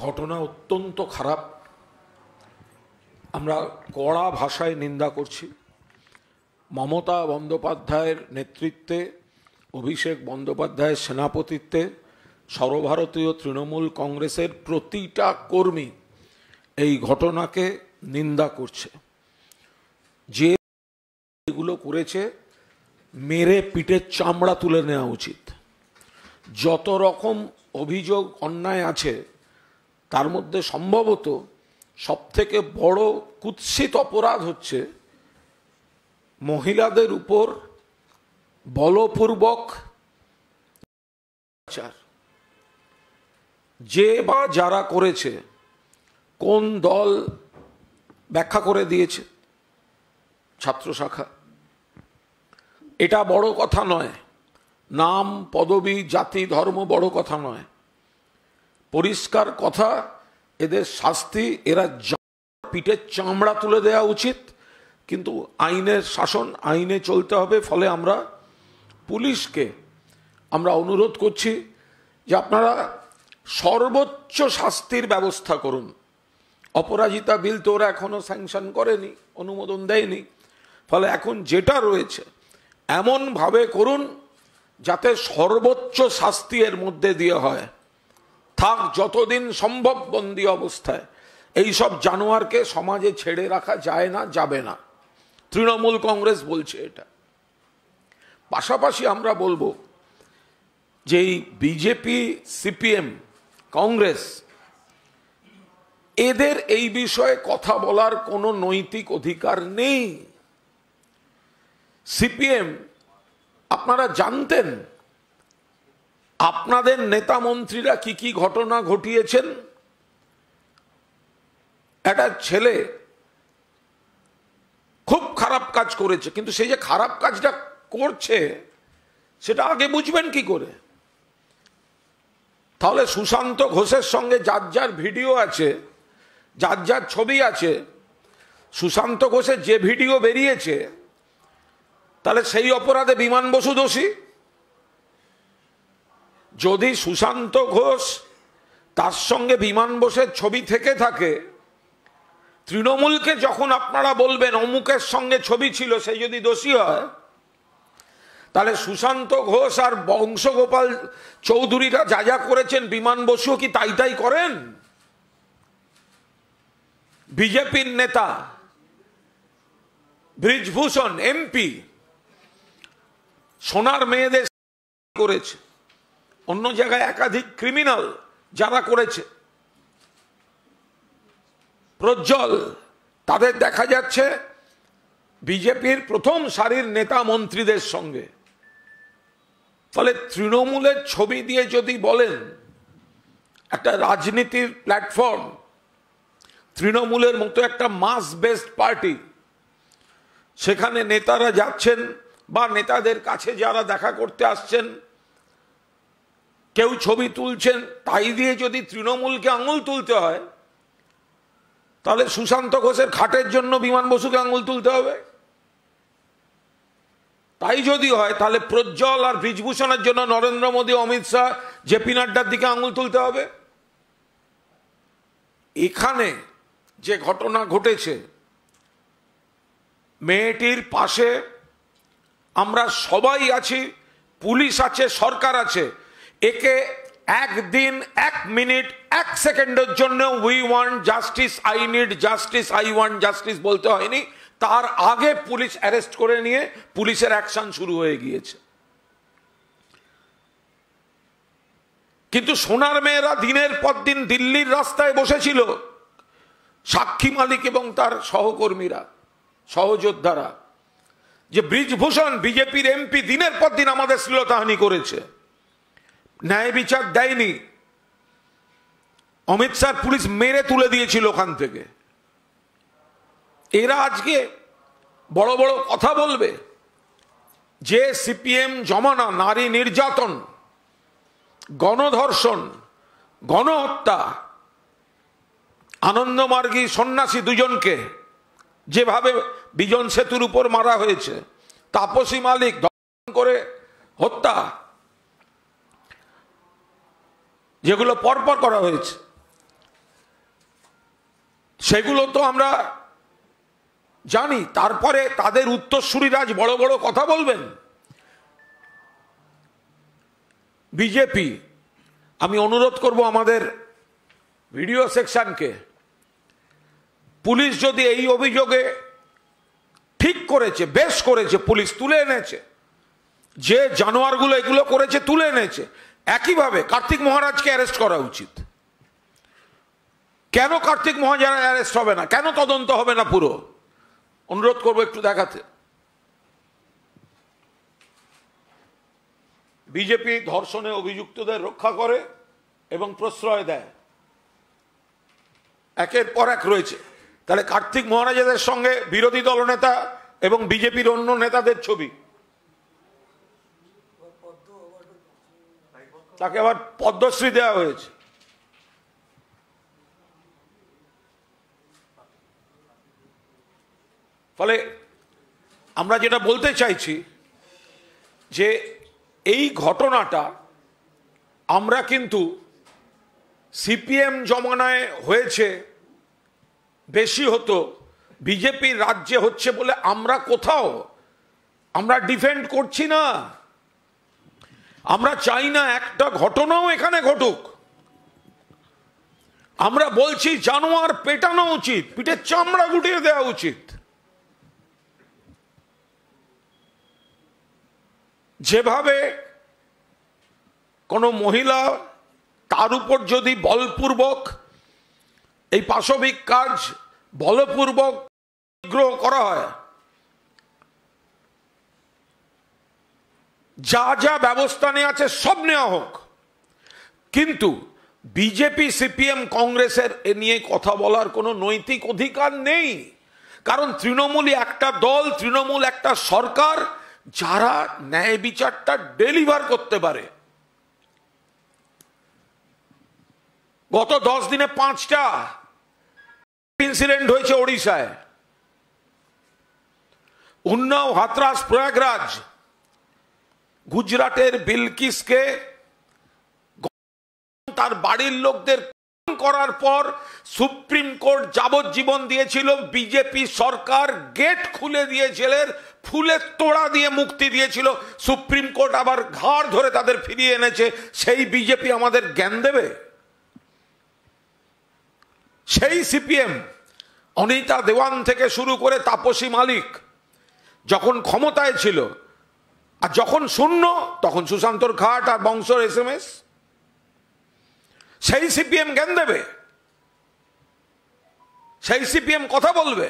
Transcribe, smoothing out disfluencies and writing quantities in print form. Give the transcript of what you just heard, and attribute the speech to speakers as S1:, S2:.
S1: ঘটনা অত্যন্ত খারাপ। আমরা কড়া ভাষায় নিন্দা করছি। মমতা বন্দ্যোপাধ্যায়ের নেতৃত্বে, অভিষেক বন্দ্যোপাধ্যায়ের সেনাপতিত্বে সর্বভারতীয় তৃণমূল কংগ্রেসের প্রতিটা কর্মী এই ঘটনাকে নিন্দা করছে। যে এগুলো করেছে মেরে পিঠের চামড়া তুলে নেওয়া উচিত। যত রকম অভিযোগ অন্যায় আছে তার মধ্যে সম্ভবত সবথেকে বড় কুৎসিত অপরাধ হচ্ছে মহিলাদের উপর বলপূর্বক অত্যাচার। যে বা যারা করেছে কোন দল ব্যাখ্যা করে দিয়েছে? ছাত্র শাখা। এটা বড় কথা নয়। নাম, পদবি, জাতি, ধর্ম বড় কথা নয়। পরিষ্কার কথা, এদের শাস্তি, এরা পিঠের চামড়া তুলে দেওয়া উচিত। কিন্তু আইনের শাসন, আইনে চলতে হবে। ফলে আমরা পুলিশকে অনুরোধ করছি যে আপনারা সর্বোচ্চ শাস্তির ব্যবস্থা করুন। অপরাজিতা বিল তো ওরা এখনো স্যাংশন করেনি, অনুমোদন দেয়নি। ফলে এখন যেটা রয়েছে এমনভাবে করুন যাতে সর্বোচ্চ শাস্তি এর মধ্যে দিয়ে হয়। থাক যতদিন সম্ভব বন্দি অবস্থায়। এই সব জানোয়ারকে সমাজে ছেড়ে রাখা যায় না, যাবে না। তৃণমূল কংগ্রেস বলছে এটা। পাশাপাশি আমরা বলবো যে এই বিজেপি, সিপিএম, কংগ্রেস, এদের এই বিষয়ে কথা বলার কোনো নৈতিক অধিকার নেই। সিপিএম, আপনারা জানতেন আপনাদের নেতা মন্ত্রীরা কি কি ঘটনা ঘটিয়েছেন? একটা ছেলে খুব খারাপ কাজ করেছে, কিন্তু সেই যে খারাপ কাজটা করছে সেটা আগে বুঝবেন কি করে? তাহলে সুশান্ত ঘোষের সঙ্গে যার যার ভিডিও আছে, যার যার ছবি আছে, সুশান্ত ঘোষের যে ভিডিও বেরিয়েছে, তাহলে সেই অপরাধে বিমান বসু দোষী। যদি সুশান্ত ঘোষ তার সঙ্গে বিমান বসুর ছবি থেকে থাকে, তৃণমূলকে যখন আপনারা বলবেন অমুকের সঙ্গে ছবি ছিল, সেই যদি দোষী হয়, তাহলে সুশান্ত ঘোষ আর বংশগোপাল চৌধুরীরা যা যা করেছেন বিমান বসুও কি তাই তাই করেন? বিজেপির নেতা বৃজভূষণ এমপি সোনার মেয়েদের করেছে, অন্য জায়গায় একাধিক ক্রিমিনাল যারা করেছে, প্রজ্জ্বল, তাদের দেখা যাচ্ছে বিজেপির প্রথম সারির নেতা মন্ত্রীদের সঙ্গে। ফলে তৃণমূলের ছবি দিয়ে যদি বলেন একটা রাজনীতির প্ল্যাটফর্ম, তৃণমূলের মতো একটা মাস বেসড পার্টি, সেখানে নেতারা যাচ্ছেন বা নেতাদের কাছে যারা দেখা করতে আসছেন কেউ ছবি তুলছেন, তাই দিয়ে যদি তৃণমূলকে আঙুল তুলতে হয়, তাহলে সুশান্ত ঘোষের খাটের জন্য বিমান বসুকে আঙুল তুলতে হবে। তাই যদি হয় তাহলে প্রজ্জ্বল আর বৃজভূষণের জন্য নরেন্দ্র মোদী, অমিত শাহ, জেপি নাড্ডার দিকে আঙুল তুলতে হবে। এখানে যে ঘটনা ঘটেছে, মেয়েটির পাশে আমরা সবাই আছি, পুলিশ আছে, সরকার আছে। একে একদিন, এক মিনিট, এক সেকেন্ডের জন্য we want justice, I need justice, I want justice বলতে হয়নি। তার আগে পুলিশ অ্যারেস্ট করে নিয়ে পুলিশের অ্যাকশন শুরু হয়ে গিয়েছে। কিন্তু সোনার মেয়েরা দিনের পর দিন দিল্লির রাস্তায় বসেছিল, সাক্ষী মালিক এবং তার সহকর্মীরা, সহযোদ্ধারা, যে বৃজভূষণ বিজেপির এমপি দিনের পর দিন আমাদের শ্লীলতাহানি করেছে, ন্যায় বিচার দেয়নি। অমিত শাহ পুলিশ মেরে তুলে দিয়েছিল ওখান থেকে। এরা আজকে বড় বড় কথা বলবে যে সিপিএম জমানা নারী নির্যাতন, গণধর্ষণ, গণহত্যা, আনন্দমার্গী সন্ন্যাসী দুজনকে যেভাবে বিজন সেতুর উপর মারা হয়েছে, তাপসী মালিক ধর্ষণ করে হত্যা, যেগুলো পরপর করা হয়েছে, সেগুলো তো আমরা জানি। তারপরে তাদের উত্তরসূরিরা আজ বড় বড় কথা বলবেন। বিজেপি, আমি অনুরোধ করব আমাদের ভিডিও সেকশনকে, পুলিশ যদি এই অভিযোগে ঠিক করেছে, বেশ করেছে, পুলিশ তুলে এনেছে, যে জানোয়ারগুলো এগুলো করেছে তুলে এনেছে, একইভাবে কার্তিক মহারাজকে অ্যারেস্ট করা উচিত। কেন কার্তিক মহারাজ অ্যারেস্ট হবে না? কেন তদন্ত হবে না পুরো? অনুরোধ করবো একটু দেখাতে। বিজেপি ধর্ষণে অভিযুক্তদের রক্ষা করে এবং প্রশ্রয় দেয়, একের পর এক রয়েছে। তাহলে কার্তিক মহারাজের সঙ্গে বিরোধী দলনেতা এবং বিজেপির অন্য নেতাদের ছবি, তাকে আবার পদ্মশ্রী দেওয়া হয়েছে। ফলে আমরা যেটা বলতে চাইছি যে এই ঘটনাটা আমরা কিন্তু সিপিএম জমানায় হয়েছে, বেশি হতো, বিজেপির রাজ্যে হচ্ছে বলে আমরা কোথাও আমরা ডিফেন্ড করছি না। আমরা চাই না একটা ঘটনাও এখানে ঘটুক। আমরা বলছি জানোয়ার পেটানো উচিত, পিঠের চামড়া গুটিয়ে দেওয়া উচিত। যেভাবে কোনো মহিলা, তার উপর যদি বলপূর্বক এই পাশবিক কাজ বলপূর্বক নিগ্রহ করা হয়, যা যা ব্যবস্থা নেওয়া আছে সব নেওয়া হোক, কিন্তু বিজেপি, সিপিএম, কংগ্রেসের এ নিয়ে কথা বলার কোনো নৈতিক অধিকার নেই। কারণ তৃণমূলই একটা দল, তৃণমূল একটা সরকার যারা ন্যায় বিচারটা ডেলিভার করতে পারে। গত 10 দিনে 5টা ইনসিডেন্ট হয়েছে ওড়িশায়, উন্নাও, হাতরাস, প্রয়াগরাজ। গুজরাটের বিলকিসকে তার বাড়ির লোকদের করার পর সুপ্রিম কোর্ট যাবজ্জীবন দিয়েছিল, বিজেপি সরকার গেট খুলে দিয়ে জেলের ফুলের তোড়া দিয়ে মুক্তি দিয়েছিল, সুপ্রিম কোর্ট আবার ঘাড় ধরে তাদের ফিরিয়ে এনেছে। সেই বিজেপি আমাদের জ্ঞান দেবে? সেই সিপিএম অনিতা দেওয়ান থেকে শুরু করে তাপসী মালিক যখন ক্ষমতায় ছিল, আর যখন শূন্য তখন সুশান্তর খাট আর বংশর SMS, সেই সিপিএম জ্ঞান দেবে? সেই সিপিএম কথা বলবে?